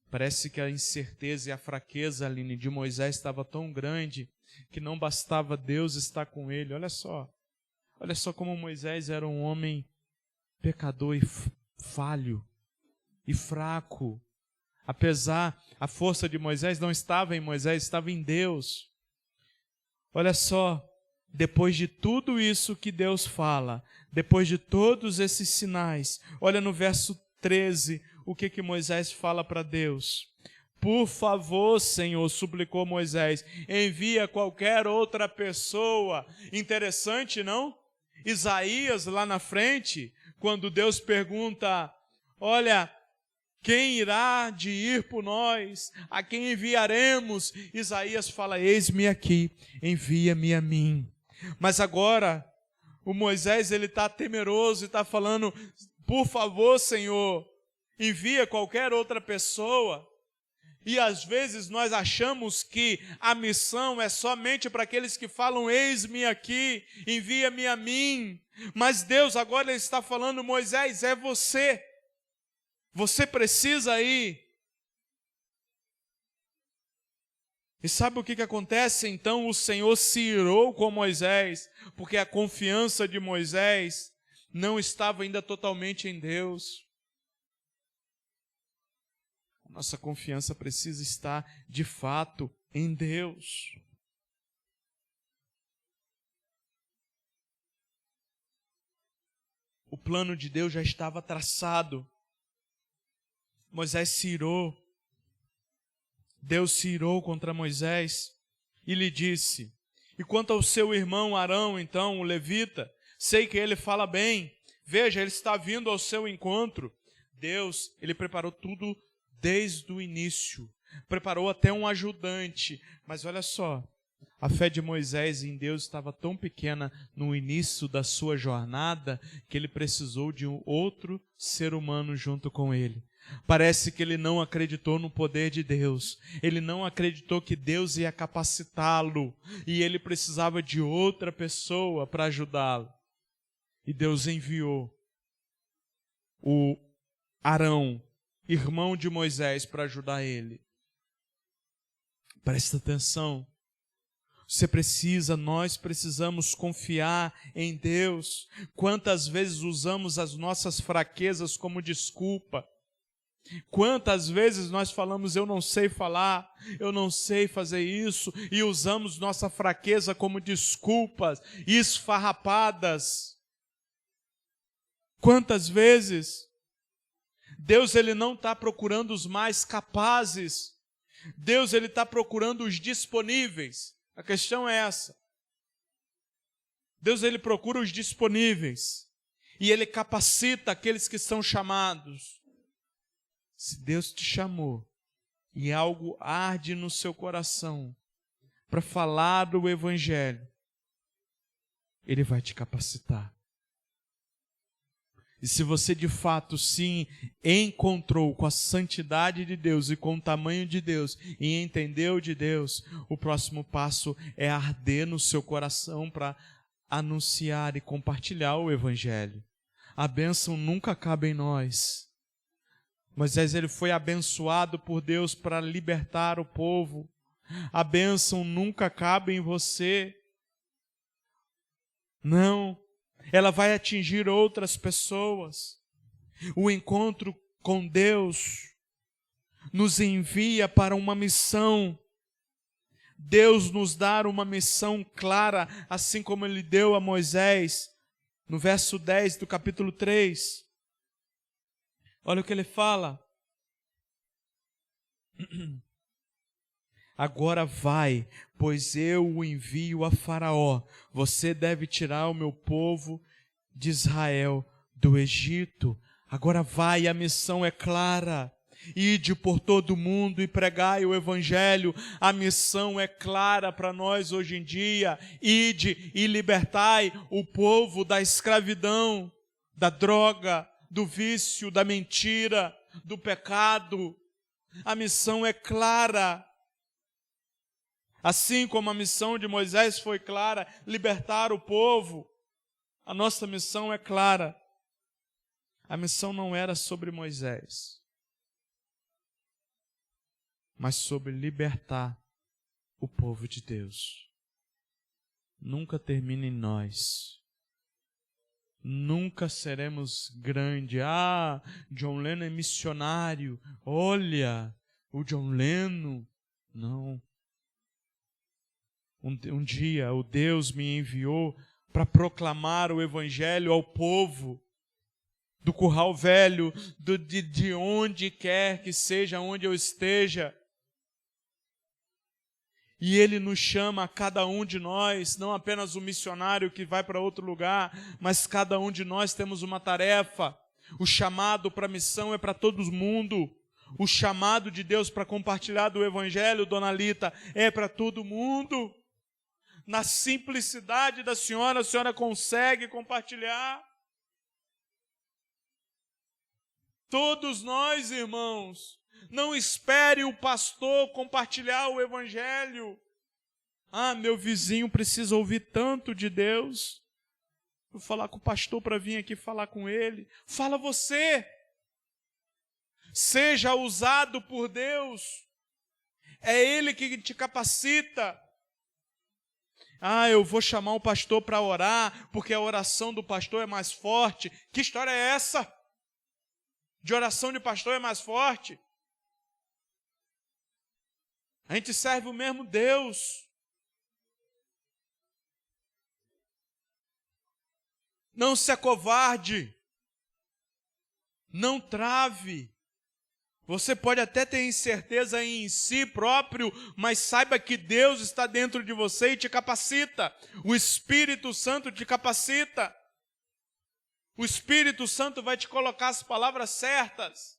Parece que a incerteza e a fraqueza, Aline, de Moisés estava tão grande que não bastava Deus estar com ele. Olha só como Moisés era um homem pecador e falho e fraco. Apesar, a força de Moisés não estava em Moisés, estava em Deus. Olha só, depois de tudo isso que Deus fala, depois de todos esses sinais, olha no verso 13, o que Moisés fala para Deus. Por favor, Senhor, suplicou Moisés, envia qualquer outra pessoa. Interessante, não? Isaías, lá na frente, quando Deus pergunta, olha, quem irá de ir por nós? A quem enviaremos? Isaías fala, eis-me aqui, envia-me a mim. Mas agora, o Moisés, ele está temeroso e está falando, por favor, Senhor, envia qualquer outra pessoa. E às vezes nós achamos que a missão é somente para aqueles que falam, eis-me aqui, envia-me a mim. Mas Deus agora ele está falando, Moisés, é você. Você precisa ir. E sabe o que acontece? Então o Senhor se irou com Moisés, porque a confiança de Moisés não estava ainda totalmente em Deus. A nossa confiança precisa estar, de fato, em Deus. O plano de Deus já estava traçado. Moisés se irou. Deus se irou contra Moisés e lhe disse, e quanto ao seu irmão Arão, então, o levita, sei que ele fala bem, veja, ele está vindo ao seu encontro. Deus, ele preparou tudo desde o início, preparou até um ajudante, mas olha só, a fé de Moisés em Deus estava tão pequena no início da sua jornada, que ele precisou de um outro ser humano junto com ele. Parece que ele não acreditou no poder de Deus, ele não acreditou que Deus ia capacitá-lo, e ele precisava de outra pessoa para ajudá-lo. E Deus enviou o Arão, irmão de Moisés, para ajudar ele. Presta atenção, nós precisamos confiar em Deus. Quantas vezes usamos as nossas fraquezas como desculpa? Quantas vezes nós falamos, eu não sei falar, eu não sei fazer isso, e usamos nossa fraqueza como desculpas esfarrapadas. Quantas vezes? Deus ele não está procurando os mais capazes, Deus ele está procurando os disponíveis. A questão é essa. Deus ele procura os disponíveis, e ele capacita aqueles que são chamados. Se Deus te chamou e algo arde no seu coração para falar do Evangelho, Ele vai te capacitar. E se você de fato se encontrou com a santidade de Deus e com o tamanho de Deus e entendeu de Deus, o próximo passo é arder no seu coração para anunciar e compartilhar o Evangelho. A bênção nunca acaba em nós. Moisés ele foi abençoado por Deus para libertar o povo. A bênção nunca acaba em você. Não, ela vai atingir outras pessoas. O encontro com Deus nos envia para uma missão. Deus nos dá uma missão clara, assim como Ele deu a Moisés, no verso 10 do capítulo 3. Olha o que ele fala. Agora vai, pois eu o envio a Faraó. Você deve tirar o meu povo de Israel do Egito. Agora vai, a missão é clara. Ide por todo o mundo e pregai o Evangelho. A missão é clara para nós hoje em dia. Ide e libertai o povo da escravidão, da droga, do vício, da mentira, do pecado. A missão é clara. Assim como a missão de Moisés foi clara, libertar o povo, a nossa missão é clara. A missão não era sobre Moisés, mas sobre libertar o povo de Deus. Nunca termina em nós. Nunca seremos grande. Ah, John Lennon é missionário. Olha, o John Lennon. Não. Um dia o Deus me enviou para proclamar o evangelho ao povo do Curral Velho, de onde quer que seja, onde eu esteja. E Ele nos chama a cada um de nós, não apenas o missionário que vai para outro lugar, mas cada um de nós temos uma tarefa. O chamado para a missão é para todo mundo. O chamado de Deus para compartilhar do evangelho, dona Lita, é para todo mundo. Na simplicidade da senhora, a senhora consegue compartilhar. Todos nós, irmãos, não espere o pastor compartilhar o evangelho. Ah, meu vizinho precisa ouvir tanto de Deus. Vou falar com o pastor para vir aqui falar com ele. Fala você. Seja usado por Deus. É Ele que te capacita. Ah, eu vou chamar o pastor para orar, porque a oração do pastor é mais forte. Que história é essa? De oração de pastor é mais forte? A gente serve o mesmo Deus. Não se acovarde. Não trave. Você pode até ter incerteza em si próprio, mas saiba que Deus está dentro de você e te capacita. O Espírito Santo te capacita. O Espírito Santo vai te colocar as palavras certas,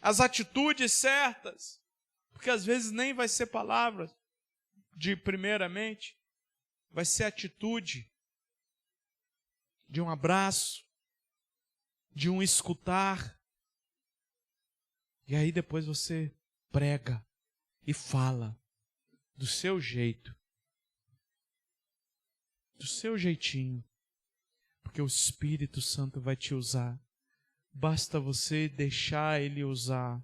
as atitudes certas, porque às vezes nem vai ser palavras de primeiramente, vai ser atitude de um abraço, de um escutar. E aí depois você prega e fala do seu jeito, do seu jeitinho, porque o Espírito Santo vai te usar. Basta você deixar Ele usar.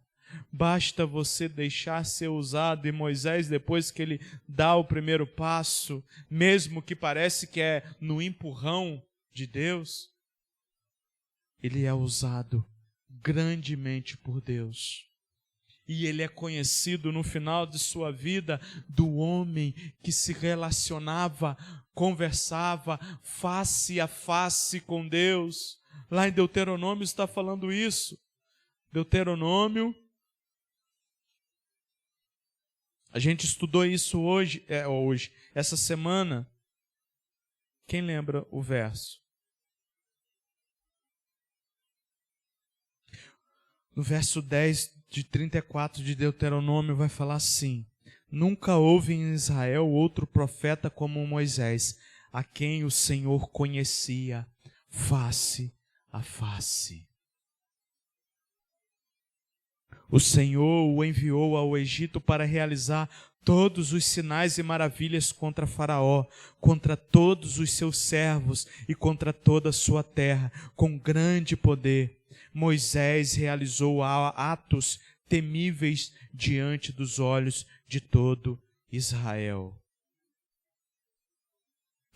Basta você deixar ser usado. E Moisés, depois que ele dá o primeiro passo, mesmo que parece que é no empurrão de Deus, ele é usado grandemente por Deus. E ele é conhecido no final de sua vida do homem que se relacionava, conversava face a face com Deus. Lá em Deuteronômio está falando isso. Deuteronômio. A gente estudou isso hoje, essa semana. Quem lembra o verso? No verso 10 de 34 de Deuteronômio vai falar assim: nunca houve em Israel outro profeta como Moisés, a quem o Senhor conhecia face a face. O Senhor o enviou ao Egito para realizar todos os sinais e maravilhas contra Faraó, contra todos os seus servos e contra toda a sua terra, com grande poder. Moisés realizou atos temíveis diante dos olhos de todo Israel.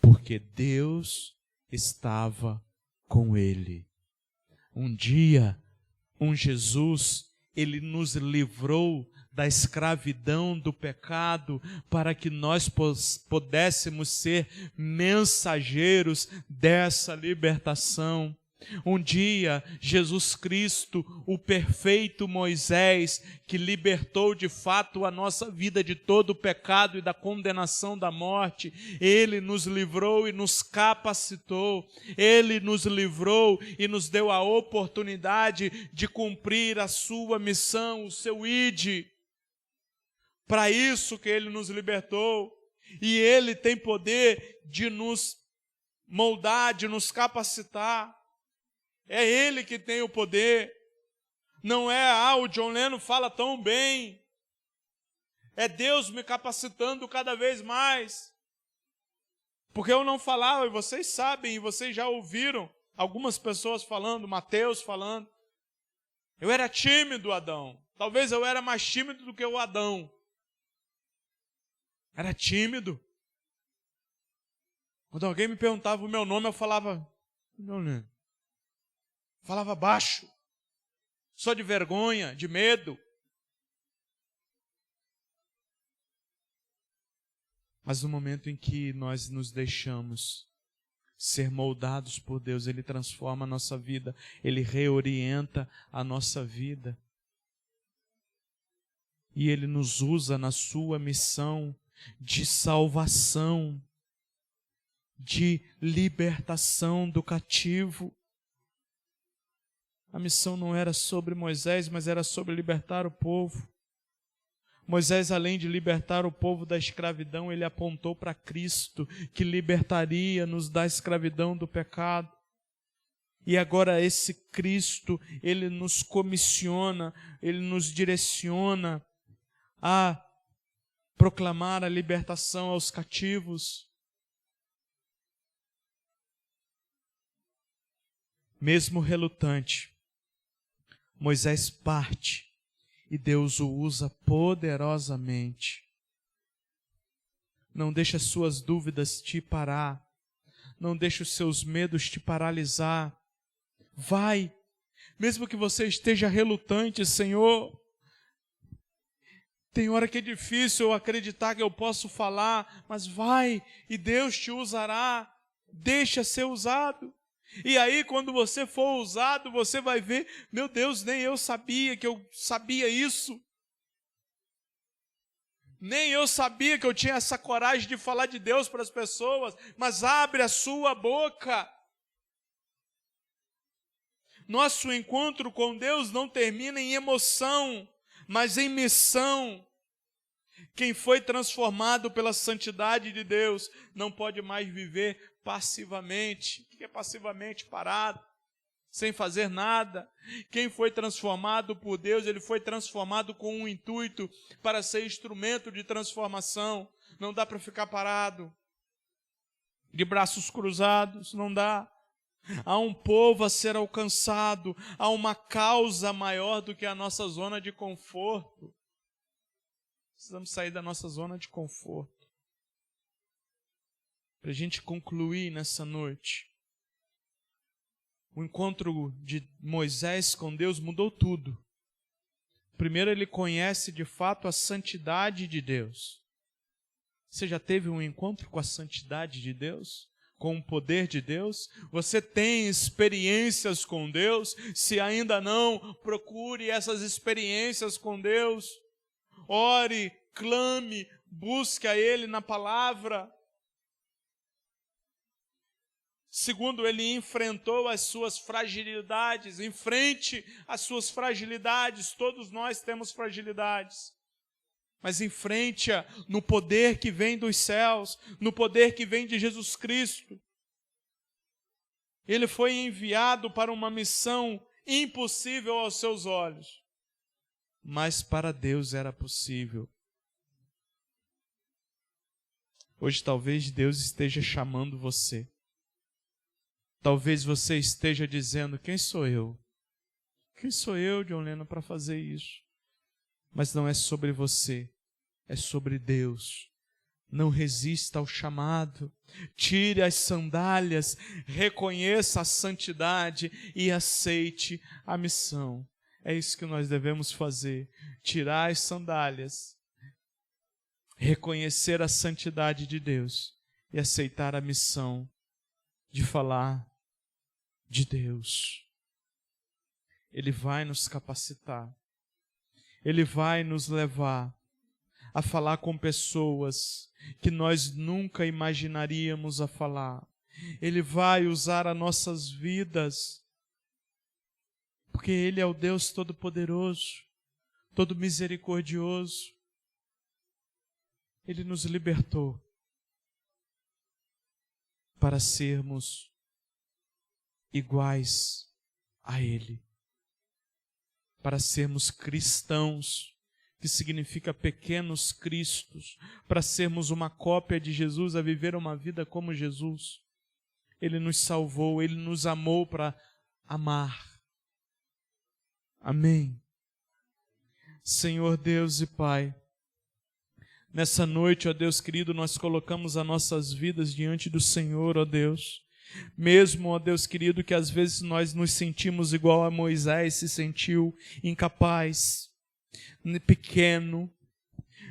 Porque Deus estava com ele. Um dia, Jesus, ele nos livrou da escravidão do pecado para que nós pudéssemos ser mensageiros dessa libertação. Um dia, Jesus Cristo, o perfeito Moisés, que libertou de fato a nossa vida de todo o pecado e da condenação da morte, ele nos livrou e nos capacitou. Ele nos livrou e nos deu a oportunidade de cumprir a sua missão, o seu ide. Para isso que ele nos libertou. E ele tem poder de nos moldar, de nos capacitar. É Ele que tem o poder. Não é, o John Lennon fala tão bem. É Deus me capacitando cada vez mais. Porque eu não falava, e vocês sabem, e vocês já ouviram algumas pessoas falando, Mateus falando. Eu era tímido, Adão. Talvez eu era mais tímido do que o Adão. Era tímido. Quando alguém me perguntava o meu nome, eu falava, falava baixo. Só de vergonha, de medo. Mas no momento em que nós nos deixamos ser moldados por Deus, Ele transforma a nossa vida, Ele reorienta a nossa vida. E Ele nos usa na sua missão de salvação, de libertação do cativo. A missão não era sobre Moisés, mas era sobre libertar o povo. Moisés, além de libertar o povo da escravidão, ele apontou para Cristo, que libertaria-nos da escravidão do pecado. E agora esse Cristo, ele nos comissiona, ele nos direciona a proclamar a libertação aos cativos. Mesmo relutante, Moisés parte e Deus o usa poderosamente. Não deixe as suas dúvidas te parar. Não deixe os seus medos te paralisar. Vai, mesmo que você esteja relutante, Senhor. Tem hora que é difícil eu acreditar que eu posso falar, mas vai e Deus te usará. Deixa ser usado. E aí, quando você for usado, você vai ver, meu Deus, nem eu sabia que eu sabia isso. Nem eu sabia que eu tinha essa coragem de falar de Deus para as pessoas, mas abre a sua boca. Nosso encontro com Deus não termina em emoção, mas em missão. Quem foi transformado pela santidade de Deus não pode mais viver passivamente. O que é passivamente? Parado, sem fazer nada. Quem foi transformado por Deus, ele foi transformado com um intuito para ser instrumento de transformação. Não dá para ficar parado, de braços cruzados, não dá. Há um povo a ser alcançado, há uma causa maior do que a nossa zona de conforto. Precisamos sair da nossa zona de conforto. Para a gente concluir nessa noite, o encontro de Moisés com Deus mudou tudo. Primeiro, ele conhece de fato a santidade de Deus. Você já teve um encontro com a santidade de Deus? Com o poder de Deus? Você tem experiências com Deus? Se ainda não, procure essas experiências com Deus. Ore, clame, busque a Ele na palavra. Segundo, ele enfrentou as suas fragilidades. Enfrente as suas fragilidades. Todos nós temos fragilidades. Mas enfrente-a no poder que vem dos céus, no poder que vem de Jesus Cristo. Ele foi enviado para uma missão impossível aos seus olhos, mas para Deus era possível. Hoje talvez Deus esteja chamando você. Talvez você esteja dizendo, quem sou eu? Quem sou eu, John Lennon, para fazer isso? Mas não é sobre você, é sobre Deus. Não resista ao chamado, tire as sandálias, reconheça a santidade e aceite a missão. É isso que nós devemos fazer, tirar as sandálias, reconhecer a santidade de Deus e aceitar a missão de falar de Deus. Ele vai nos capacitar, Ele vai nos levar a falar com pessoas que nós nunca imaginaríamos a falar. Ele vai usar as nossas vidas, porque Ele é o Deus Todo-Poderoso, todo misericordioso. Ele nos libertou para sermos iguais a Ele. para sermos cristãos, que significa pequenos cristos, para sermos uma cópia de Jesus, a viver uma vida como Jesus. Ele nos salvou, Ele nos amou para amar. Amém. Senhor Deus e Pai, nessa noite, ó Deus querido, nós colocamos as nossas vidas diante do Senhor, ó Deus. Mesmo, ó Deus querido, que às vezes nós nos sentimos igual a Moisés se sentiu, incapaz, pequeno,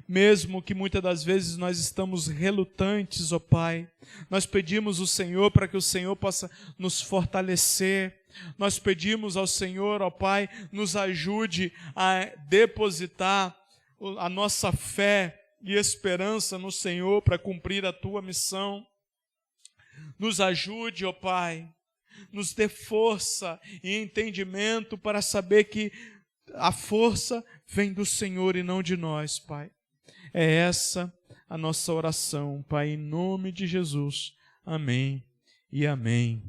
mesmo que muitas das vezes nós estamos relutantes, ó Pai, nós pedimos ao Senhor para que o Senhor possa nos fortalecer, nós pedimos ao Senhor, ó Pai, nos ajude a depositar a nossa fé e esperança no Senhor para cumprir a Tua missão. Nos ajude, ó Pai, nos dê força e entendimento para saber que a força vem do Senhor e não de nós, Pai. É essa a nossa oração, Pai, em nome de Jesus. Amém e amém.